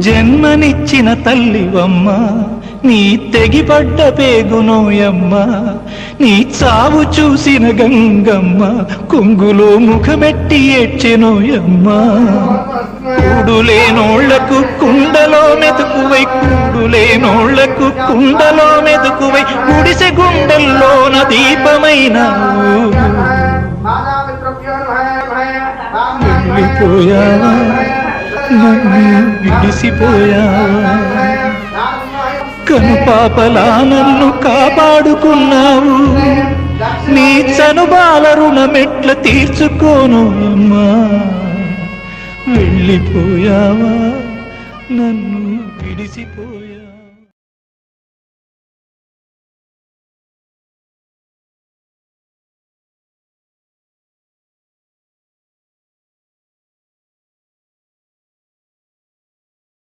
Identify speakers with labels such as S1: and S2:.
S1: జన్మనిచ్చిన తల్లివమ్మ, నీ తెగిపడ్డ పేగునోయమ్మ, నీ చావు చూసిన గంగమ్మ కొంగులో ముఖమెట్టి ఏడ్చెనోయమ్మ. కూడులేనోళ్లకు కుండలో మెతుకువై, కూడులేనోళ్లకు కుండలో మెతుకువై, గుడిసె గుండెల్లోన దీపమైనావు. వెళ్ళిపోయావా, నన్ను విడిసిపోయావా, కనుపాపలా నన్ను కాపాడుకున్నావు. నీ చనుబాల రుణమెట్ల తీర్చుకోను అమ్మా. వెళ్ళిపోయావా, నన్ను విడిసిపోయా.